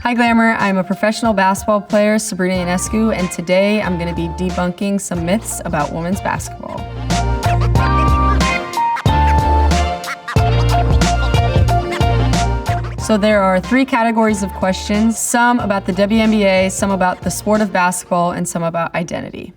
Hi Glamour, I'm a professional basketball player, Sabrina Ionescu, and today I'm going to be debunking some myths about women's basketball. So there are 3 categories of questions, some about the WNBA, some about the sport of basketball, and some about identity.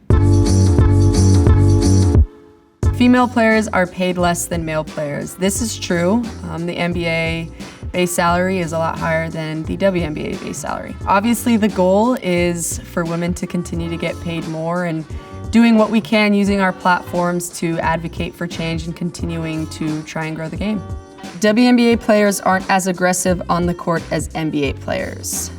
Female players are paid less than male players. This is true. The NBA base salary is a lot higher than the WNBA base salary. Obviously, the goal is for women to continue to get paid more and doing what we can using our platforms to advocate for change and continuing to try and grow the game. WNBA players aren't as aggressive on the court as NBA players.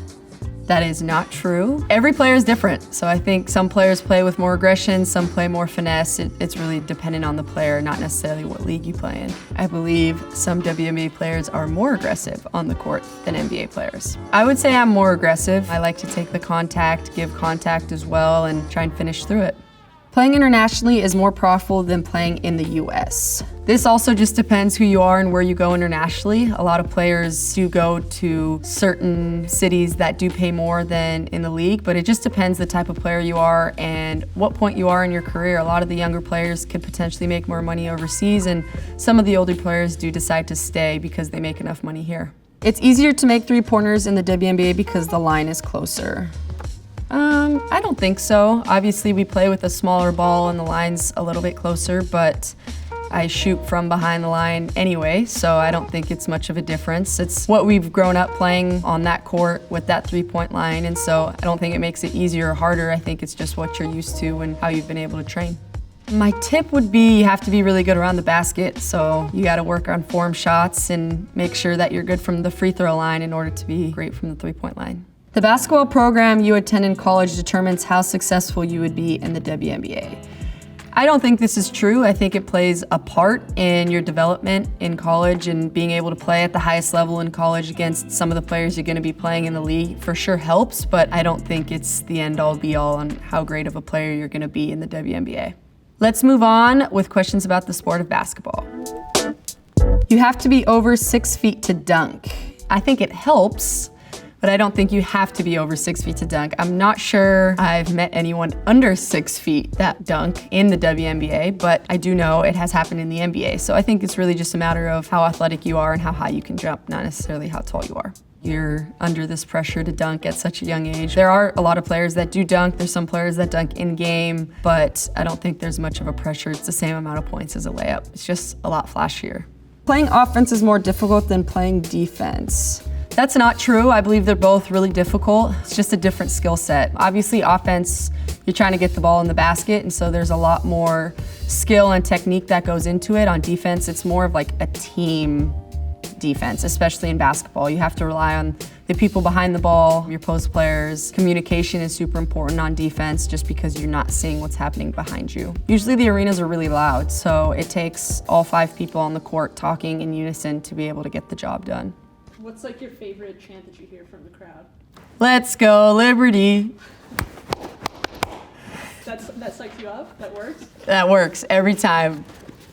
That is not true. Every player is different, so I think some players play with more aggression, some play more finesse. It's really dependent on the player, not necessarily what league you play in. I believe some WNBA players are more aggressive on the court than NBA players. I would say I'm more aggressive. I like to take the contact, give contact as well, and try and finish through it. Playing internationally is more profitable than playing in the US. This also just depends who you are and where you go internationally. A lot of players do go to certain cities that do pay more than in the league, but it just depends the type of player you are and what point you are in your career. A lot of the younger players could potentially make more money overseas, and some of the older players do decide to stay because they make enough money here. It's easier to make three-pointers in the WNBA because the line is closer. I don't think so. Obviously, we play with a smaller ball and the line's a little bit closer, but I shoot from behind the line anyway, so I don't think it's much of a difference. It's what we've grown up playing on that court with that three-point line, and so I don't think it makes it easier or harder. I think it's just what you're used to and how you've been able to train. My tip would be you have to be really good around the basket, so you gotta work on form shots and make sure that you're good from the free throw line in order to be great from the three-point line. The basketball program you attend in college determines how successful you would be in the WNBA. I don't think this is true. I think it plays a part in your development in college, and being able to play at the highest level in college against some of the players you're going to be playing in the league for sure helps, but I don't think it's the end-all be-all on how great of a player you're going to be in the WNBA. Let's move on with questions about the sport of basketball. You have to be over 6 feet to dunk. I think it helps, but I don't think you have to be over 6 feet to dunk. I'm not sure I've met anyone under 6 feet that dunk in the WNBA, but I do know it has happened in the NBA. So I think it's really just a matter of how athletic you are and how high you can jump, not necessarily how tall you are. You're under this pressure to dunk at such a young age. There are a lot of players that do dunk. There's some players that dunk in game, but I don't think there's much of a pressure. It's the same amount of points as a layup. It's just a lot flashier. Playing offense is more difficult than playing defense. That's not true. I believe they're both really difficult. It's just a different skill set. Obviously, offense, you're trying to get the ball in the basket, and so there's a lot more skill and technique that goes into it. On defense, it's more of like a team defense, especially in basketball. You have to rely on the people behind the ball, your post players. Communication is super important on defense just because you're not seeing what's happening behind you. Usually the arenas are really loud, so it takes all 5 people on the court talking in unison to be able to get the job done. What's like your favorite chant that you hear from the crowd? Let's go, Liberty. That psychs you up? That works? That works every time.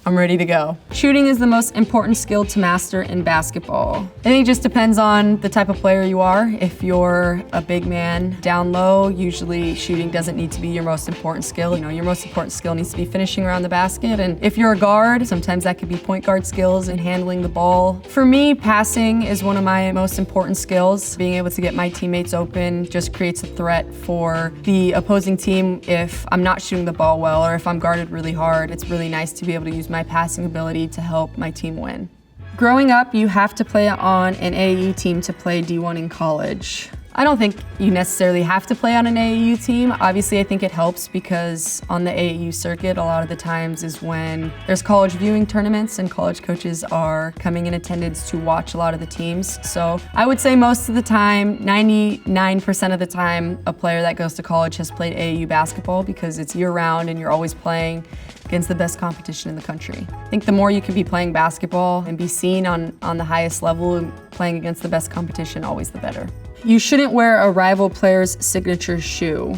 I'm ready to go. Shooting is the most important skill to master in basketball. I think it just depends on the type of player you are. If you're a big man down low, usually shooting doesn't need to be your most important skill. Your most important skill needs to be finishing around the basket. And if you're a guard, sometimes that could be point guard skills and handling the ball. For me, passing is one of my most important skills. Being able to get my teammates open just creates a threat for the opposing team if I'm not shooting the ball well or if I'm guarded really hard. It's really nice to be able to use my passing ability to help my team win. Growing up, you have to play on an AAU team to play D1 in college. I don't think you necessarily have to play on an AAU team. Obviously, I think it helps because on the AAU circuit, a lot of the times is when there's college viewing tournaments and college coaches are coming in attendance to watch a lot of the teams. So I would say most of the time, 99% of the time, a player that goes to college has played AAU basketball because it's year-round and you're always playing against the best competition in the country. I think the more you can be playing basketball and be seen on the highest level and playing against the best competition, always the better. You shouldn't wear a rival player's signature shoe.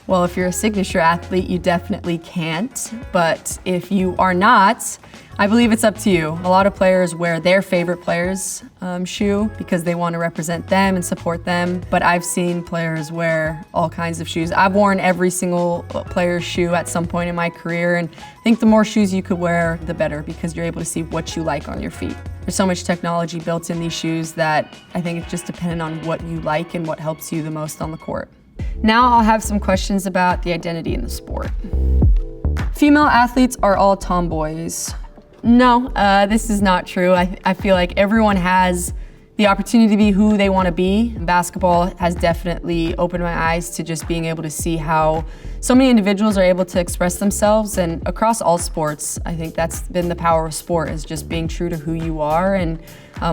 Well, if you're a signature athlete, you definitely can't. But if you are not, I believe it's up to you. A lot of players wear their favorite player's shoe because they want to represent them and support them. But I've seen players wear all kinds of shoes. I've worn every single player's shoe at some point in my career, and I think the more shoes you could wear, the better, because you're able to see what you like on your feet. There's so much technology built in these shoes that I think it's just dependent on what you like and what helps you the most on the court. Now I'll have some questions about the identity in the sport. Female athletes are all tomboys. No, this is not true. I feel like everyone has the opportunity to be who they want to be. Basketball has definitely opened my eyes to just being able to see how so many individuals are able to express themselves, and across all sports, I think that's been the power of sport, is just being true to who you are, and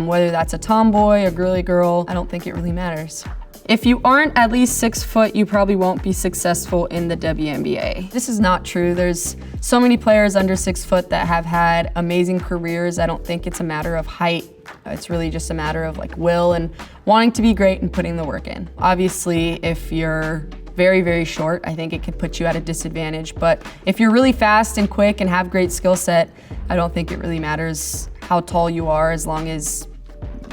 whether that's a tomboy, a girly girl, I don't think it really matters. If you aren't at least 6 foot, you probably won't be successful in the WNBA. This is not true. There's so many players under 6 foot that have had amazing careers. I don't think it's a matter of height. It's really just a matter of will and wanting to be great and putting the work in. Obviously, if you're very, very short, I think it can put you at a disadvantage. But if you're really fast and quick and have great skill set, I don't think it really matters how tall you are, as long as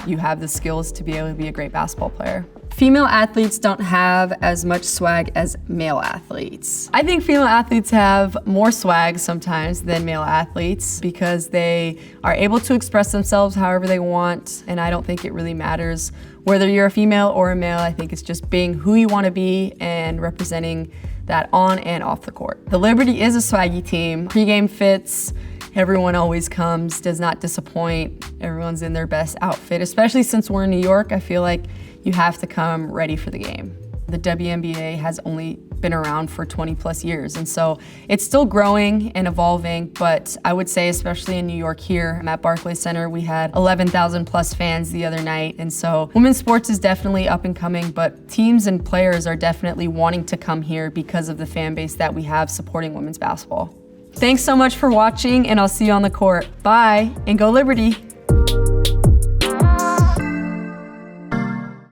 you have the skills to be able to be a great basketball player. Female athletes don't have as much swag as male athletes. I think female athletes have more swag sometimes than male athletes because they are able to express themselves however they want, and I don't think it really matters whether you're a female or a male. I think it's just being who you want to be and representing that on and off the court. The Liberty is a swaggy team. Pre-game fits, everyone always comes, does not disappoint. Everyone's in their best outfit, especially since we're in New York. I feel like you have to come ready for the game. The WNBA has only been around for 20 plus years, and so it's still growing and evolving, but I would say, especially in New York here at Barclays Center, we had 11,000 plus fans the other night, and so women's sports is definitely up and coming, but teams and players are definitely wanting to come here because of the fan base that we have supporting women's basketball. Thanks so much for watching, and I'll see you on the court. Bye, and go Liberty!